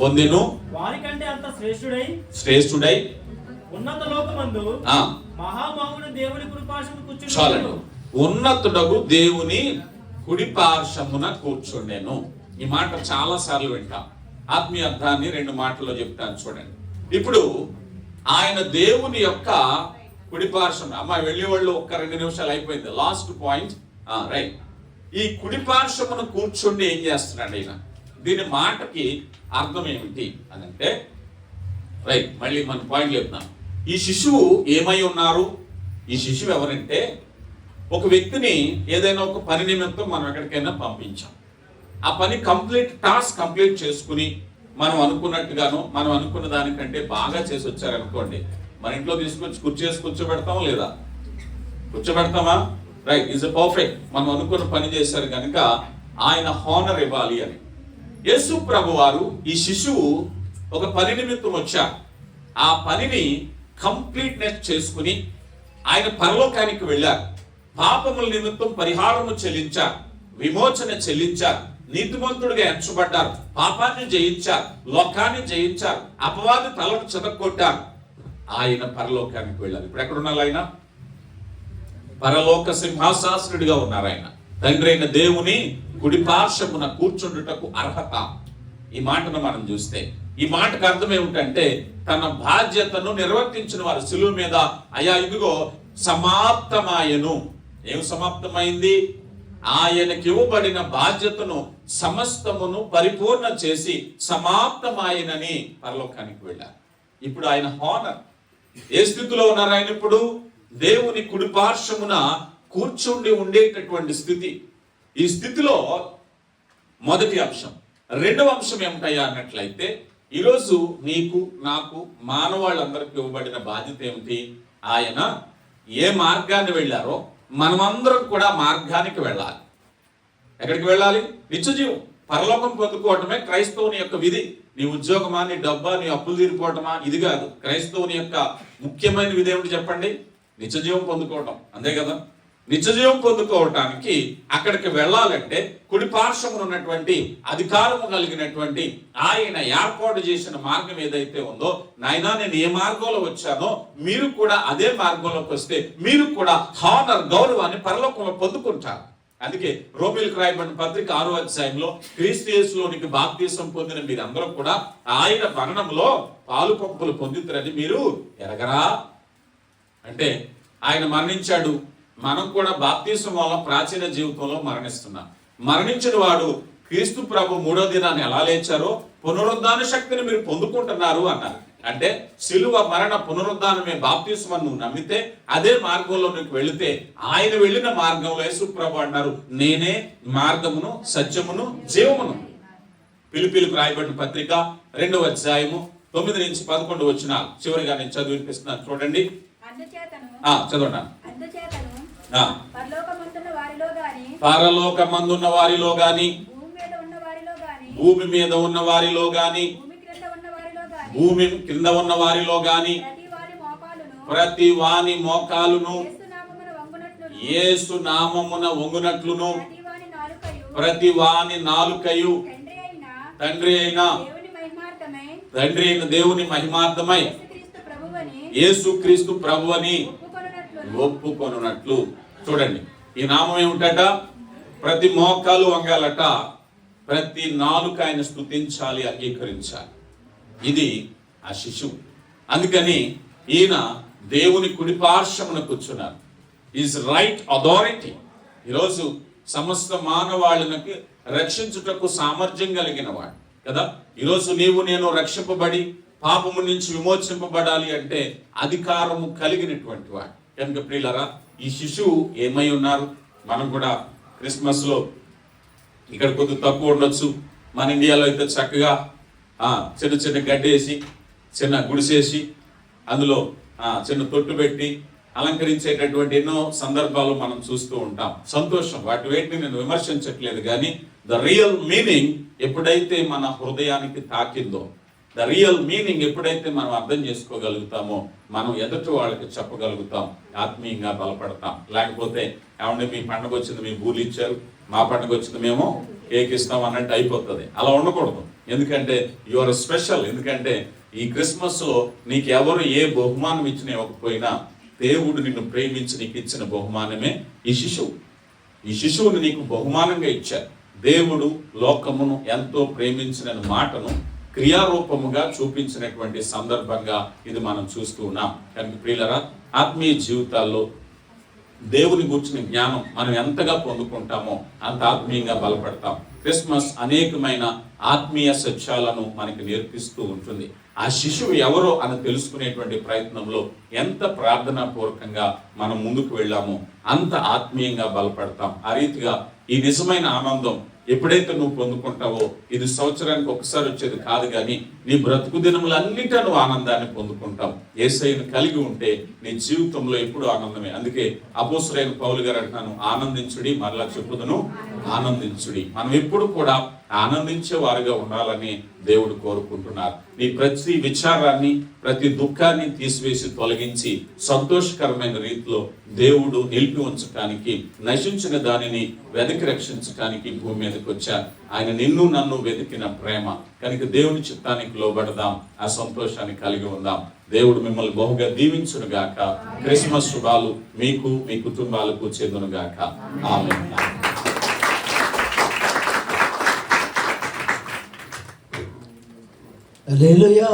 పొందెను వారికంటే అంత శ్రేష్ఠుడై ఉన్నత లోకమందు మహామహుని దేవుని కృపార్శ్వమున కూర్చుండెను. చాలండి. ఉన్నతుడగు దేవుని కుడి పార్శ్వమున కూర్చుండెను. ఈ మాట చాలా సార్లు వింటాం. ఆత్మీయ అర్థాన్ని 2 మాటల్లో చెప్తాను చూడండి. ఇప్పుడు ఆయన దేవుని యొక్క కుడి పార్శ్వం, అమ్మ వెళ్ళి వాళ్ళు ఒక్క 2 నిమిషాలు అయిపోయింది, లాస్ట్ పాయింట్. రైట్. ఈ కుడి పార్శ్వమున కూర్చుండి ఏం చేస్తున్నాడు ఆయన? దీని మాటకి అర్థం ఏమిటి అని అంటే, రైట్, మళ్ళీ మన పాయింట్ చెప్తున్నాం. ఈ శిశువు ఏమై ఉన్నారు? ఈ శిశువు ఎవరంటే, ఒక వ్యక్తిని ఏదైనా ఒక పని నిమిత్తం మనం ఎక్కడికైనా పంపించాం. ఆ పని టాస్క్ కంప్లీట్ చేసుకుని మనం అనుకున్నట్టుగాను, మనం అనుకున్న దానికంటే బాగా చేసి వచ్చారనుకోండి, మన ఇంట్లో తీసుకొచ్చి కుర్చీ కూర్చోబెడతామా లేదా? కూర్చోబెడతామా? Right, is perfect. మనం అనుకున్న పని చేశారు కనుక ఆయన హానర్ ఇవ్వాలి అని. యేసు ప్రభు వారు ఈ శిశువు ఒక పని నిమిత్తం వచ్చారు. ఆ పనిని కంప్లీట్నెస్ చేసుకుని ఆయన పరలోకానికి వెళ్ళారు. పాపముల నిమిత్తం పరిహారము చెల్లించారు, విమోచన చెల్లించారు, నీతిమంతుడిగా ఎంచబడ్డారు, పాపాన్ని జయించారు, లోకాన్ని జయించారు, అపవాది తలను చెదగొట్టారు. ఆయన పరలోకానికి వెళ్ళాలి. ఇప్పుడు ఎక్కడ ఉన్నారు ఆయన? పరలోక సింహాసనుడిగా ఉన్నారు ఆయన. తండ్రి అయిన దేవుని కుడి పార్శ్వమున కూర్చుండుటకు అర్హత. ఈ మాటను మనం చూస్తే ఈ మాటకు అర్థం ఏమిటంటే తన బాధ్యతను నిర్వర్తించిన వారు శిలువ మీద అయ్యా ఇదిగో సమాప్తమాయను. ఏం సమాప్తమైంది? ఆయనకి ఇవ్వబడిన బాధ్యతను సమస్తమును పరిపూర్ణ చేసి సమాప్తమాయనని పరలోకానికి వెళ్ళారు. ఇప్పుడు ఆయన హానర్ ఏ స్థితిలో ఉన్నారు? ఆయన ఇప్పుడు దేవుని కుడి పార్శ్వమున కూర్చుండి ఉండేటటువంటి స్థితి. ఈ స్థితిలో మొదటి అంశం. రెండవ అంశం ఏమిటయ్యా అన్నట్లయితే ఈరోజు నీకు నాకు మానవాళ్ళందరికీ ఇవ్వబడిన బాధ్యత ఏమిటి? ఆయన ఏ మార్గాన్ని వెళ్ళారో మనమందరం కూడా మార్గానికి వెళ్ళాలి. ఎక్కడికి వెళ్ళాలి? నిత్యజీవం, పరలోకం పొందుకోవటమే క్రైస్తవుని యొక్క విధి. నీ ఉద్యోగమా, నీ డబ్బా, నీ అప్పులు తీరిపోవటమా, ఇది కాదు. క్రైస్తవుని యొక్క ముఖ్యమైన విధి ఏమిటి చెప్పండి? నిత్యజీవం పొందుకోవటం, అంతే కదా. నిత్యజీవం పొందుకోవటానికి అక్కడికి వెళ్ళాలంటే కుడి పార్శ్వమున ఉన్నటువంటి అధికారము కలిగినటువంటి ఆయన ఏర్పాటు చేసిన మార్గం ఏదైతే ఉందో, నాయనా నేను ఏ మార్గంలో వచ్చానో మీరు కూడా అదే మార్గంలోకి వస్తే మీరు కూడా హానర్, గౌరవాన్ని పరలోకంలో పొందుకుంటారు. అందుకే రోమీయులకు రాయబడిన పత్రిక 6వ అధ్యాయంలో క్రీస్తు యేసులోనికి బాప్తీసం పొందిన మీరందరూ కూడా ఆయన మరణంలో పాలు పంపులు పొందుతారని మీరు ఎరగరా? అంటే ఆయన మరణించాడు, మనం కూడా బాప్తీసం వల్ల ప్రాచీన జీవితంలో మరణిస్తున్నాం. మరణించిన వాడు క్రీస్తు ప్రభు 3వ దినాన్ని ఎలా లేచారో పునరుద్ధాన శక్తిని మీరు పొందుకుంటున్నారు అన్నారు. అంటే సిలువ మరణ పునరుద్ధానమే బాప్తీసం అని నువ్వు నమ్మితే అదే మార్గంలో నువ్వు వెళితే ఆయన వెళ్ళిన మార్గంలో యేసు ప్రభు అన్నారు, నేనే మార్గమును సత్యమును జీవమును. ఫిలిప్పీయులకు రాయబడిన పత్రిక 2వ అధ్యాయము 9 నుంచి 11 వచనాలు చివరిగా నేను చదివినిపిస్తున్నాను, చూడండి. చదవండి. పరలోకమందున్న వారిలో గాని, భూమి మీద ఉన్న వారిలో గాని, భూమి కింద ఉన్న వారిలో గాని ప్రతి వాని మోకాలును యేసు నామమున వంగునట్లును ప్రతి వాని నాలుకయు తండ్రి అయిన దేవుని మహిమార్థమై యేసుక్రీస్తు ప్రభువని ఒప్పుకొనున్నట్లు. చూడండి, ఈ నామం ఏమిటట? ప్రతి మోకాలు వంగాలట, ప్రతి నాలుక ఆయన స్తుతించాలి, అంగీకరించాలి. ఇది ఆ శిశువు. అందుకని ఈయన దేవుని కుడి పార్శ్వమున కూర్చున్నారు. Is right authority. ఈరోజు సమస్త మానవాళికి రక్షించుటకు సామర్థ్యం కలిగిన వాడు కదా. ఈరోజు నీవు నేను రక్షింపబడి పాపము నుంచి విమోచింపబడాలి అంటే అధికారము కలిగినటువంటి వాడు. కనుక ప్రియులారా, ఈ శిశువు ఏమై ఉన్నారు? మనం కూడా క్రిస్మస్ లో ఇక్కడ కొద్దిగా తక్కువ ఉండొచ్చు, మన ఇండియాలో అయితే చక్కగా చిన్న చిన్న గడ్డేసి చిన్న గుడిసేసి అందులో చిన్న తొట్టు పెట్టి అలంకరించేటటువంటి ఎన్నో సందర్భాలు మనం చూస్తూ ఉంటాం. సంతోషం, వాటి వేటిని నేను విమర్శించట్లేదు. కానీ ద రియల్ మీనింగ్ ఎప్పుడైతే మన హృదయానికి తాకిందో, ద రియల్ మీనింగ్ ఎప్పుడైతే మనం అర్థం చేసుకోగలుగుతామో మనం ఎదుటి వాళ్ళకి చెప్పగలుగుతాం, ఆత్మీయంగా బలపడతాం. లేకపోతే ఏమంటే మీ పండుగ వచ్చింది, మీ బూలు ఇచ్చారు, మా పండుగ వచ్చింది మేము కేక్ ఇస్తాం అన్నట్టు అయిపోతుంది. అలా ఉండకూడదు. ఎందుకంటే యు ఆర్ స్పెషల్. ఎందుకంటే ఈ క్రిస్మస్ లో నీకు ఎవరు ఏ బహుమానం ఇచ్చినా ఇవ్వకపోయినా దేవుడు నిన్ను ప్రేమించి నీకు ఇచ్చిన బహుమానమే ఈ శిశువు. ఈ శిశువుని నీకు బహుమానంగా ఇచ్చారు. దేవుడు లోకమును ఎంతో ప్రేమించిన మాటను క్రియారూపముగా చూపించినటువంటి సందర్భంగా ఇది మనం చూస్తూ ఉన్నాం. కనుక ప్రియులరా, ఆత్మీయ జీవితాల్లో దేవుని గురించిన జ్ఞానం మనం ఎంతగా పొందుకుంటామో అంత ఆత్మీయంగా బలపడతాం. క్రిస్మస్ అనేకమైన ఆత్మీయ సత్యాలను మనకి నేర్పిస్తూ ఉంటుంది. ఆ శిశువు ఎవరో అని తెలుసుకునేటువంటి ప్రయత్నంలో ఎంత ప్రార్థనా పూర్వకంగా మనం ముందుకు వెళ్ళామో అంత ఆత్మీయంగా బలపడతాం. ఆ రీతిగా ఈ నిజమైన ఆనందం ఎప్పుడైతే నువ్వు పొందుకుంటావో, ఇది సంవత్సరానికి ఒకసారి వచ్చేది కాదు, కానీ నీ బ్రతుకు దినములన్నిటా నువ్వు ఆనందాన్ని పొందుకుంటావు. యేసయ్యను కలిగి ఉంటే నీ జీవితంలో ఎప్పుడు ఆనందమే. అందుకే అపోస్తలుడైన పౌలు గారు అంటున్నాను, ఆనందించుడి, మరలా చెప్పుదును ఆనందించుడి. మనం ఎప్పుడు కూడా ఆనందించే వారుగా ఉండాలని దేవుడు కోరుకుంటున్నారు. నీ ప్రతి విచారాన్ని, ప్రతి దుఃఖాన్ని తీసివేసి తొలగించి సంతోషకరమైన రీతిలో దేవుడు నిలిపి ఉంచడానికి, నశించిన దానిని వెతికి రక్షించడానికి భూమి మీదకి వచ్చారు. ఆయన నిన్ను నన్ను వెతికిన ప్రేమ కనుక దేవుని చిత్తానికి లోబడదాం, ఆ సంతోషాన్ని కలిగి ఉందాం. దేవుడు మిమ్మల్ని బహుగా దీవించును గాక. క్రిస్మస్ శుభాలు మీకు, మీ కుటుంబాలకు చెందును గాక. ఆమేన్. హల్లెలూయా.